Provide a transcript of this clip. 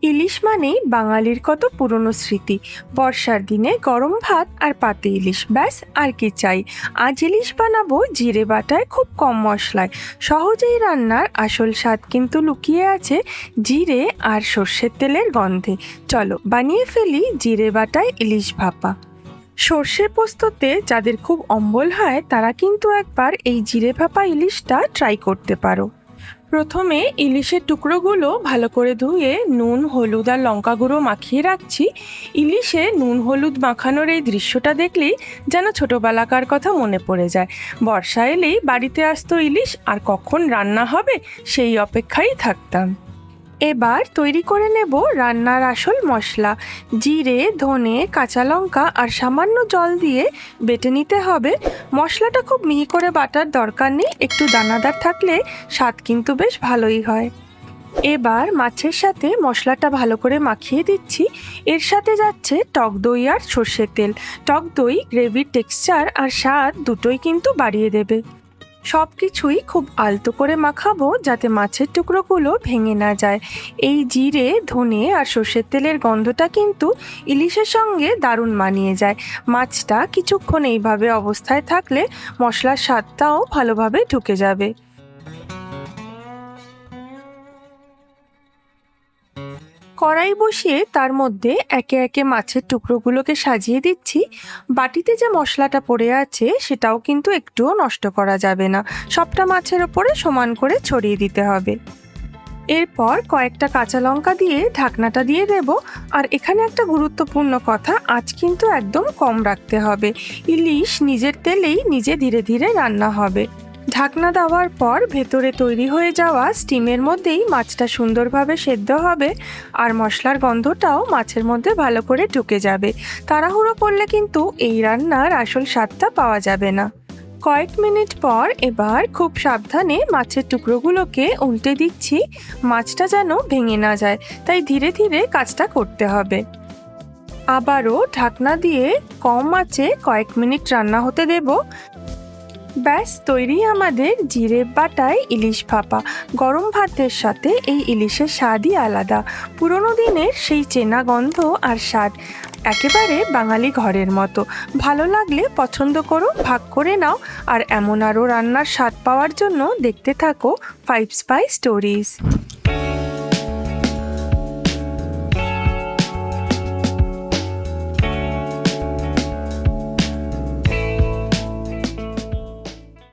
ইলিশ মানেই বাঙালির কত পুরনো স্মৃতি। বর্ষার দিনে গরম ভাত আর পাতে ইলিশ, ব্যাস আর কি চাই। আজ ইলিশ বানাবো জিরে বাটায়, খুব কম মশলায়। সহজেই রান্নার আসল স্বাদ কিন্তু লুকিয়ে আছে জিরে আর সর্ষের তেলের গন্ধে। চলো বানিয়ে ফেলি জিরে বাটায় ইলিশ ভাপা। সর্ষে পোস্ততে যাদের খুব অম্বল হয় তারা কিন্তু একবার এই জিরে ভাপা ইলিশটা ট্রাই করতে পারো। প্রথমে ইলিশের টুকরোগুলো ভালো করে ধুয়ে নুন, হলুদ আর লঙ্কা গুঁড়ো মাখিয়ে রাখছি। ইলিশে নুন হলুদ মাখানোর এই দৃশ্যটা দেখলেই যেন ছোটবেলাকার কথা মনে পড়ে যায়। বর্ষা এলেই বাড়িতে আসতো ইলিশ, আর কখন রান্না হবে সেই অপেক্ষায় থাকতাম। এবার তৈরি করে নেব রান্নার আসল মশলা। জিরে, ধনে, কাঁচা লঙ্কা আর সামান্য জল দিয়ে বেটে নিতে হবে। মশলাটা খুব মিহি করে বাটার দরকার নেই, একটু দানাদার থাকলে স্বাদ কিন্তু বেশ ভালোই হয়। এবার মাছের সাথে মশলাটা ভালো করে মাখিয়ে দিচ্ছি। এর সাথে যাচ্ছে টক দই আর সর্ষের তেল। টক দই গ্রেভির টেক্সচার আর স্বাদ দুটোই কিন্তু বাড়িয়ে দেবে। সব কিছুই খুব আলতো করে মাখাবো যাতে মাছের টুকরোগুলো ভেঙে না যায়। এই জিরে, ধনে আর সর্ষের তেলের গন্ধটা কিন্তু ইলিশের সঙ্গে দারুণ মানিয়ে যায়। মাছটা কিছুক্ষণ এইভাবে অবস্থায় থাকলে মশলার স্বাদটাও ভালোভাবে ঢুকে যাবে। কড়াই বসিয়ে তার মধ্যে একে একে মাছের টুকরোগুলোকে সাজিয়ে দিচ্ছি। বাটিতে যে মশলাটা পড়ে আছে সেটাও কিন্তু একটুও নষ্ট করা যাবে না, সবটা মাছের ওপরে সমান করে ছড়িয়ে দিতে হবে। এরপর কয়েকটা কাঁচা লঙ্কা দিয়ে ঢাকনাটা দিয়ে দেব। আর এখানে একটা গুরুত্বপূর্ণ কথা, আঁচ কিন্তু একদম কম রাখতে হবে। ইলিশ নিজের তেলেই নিজে ধীরে ধীরে রান্না হবে। ঢাকনা দেওয়ার পর ভেতরে তৈরি হয়ে যাওয়া স্টিমের মধ্যেই মাছটা সুন্দরভাবে সেদ্ধ হবে, আর মশলার গন্ধটাও মাছের মধ্যে ভালো করে ঢুকে যাবে। তাড়াহুড়ো করলে কিন্তু এই রান্নার আসল স্বাদটা পাওয়া যাবে না। কয়েক মিনিট পর এবার খুব সাবধানে মাছের টুকরোগুলোকে উল্টে দিচ্ছি। মাছটা যেন ভেঙে না যায়, তাই ধীরে ধীরে কাজটা করতে হবে। আবারও ঢাকনা দিয়ে কম আঁচে কয়েক মিনিট রান্না হতে দেব। ব্যাস তৈরি আমাদের জিরে বাটায় ইলিশ ভাপা। গরম ভাতের সাথে এই ইলিশের স্বাদই আলাদা। পুরোনো দিনের সেই চেনা গন্ধ আর স্বাদ, একেবারে বাঙালি ঘরের মতো। ভালো লাগলে পছন্দ করো, ভাগ করে নাও। আর এমন আরও রান্নার স্বাদ পাওয়ার জন্য দেখতে থাকো 5 স্পাইস স্টোরিজ।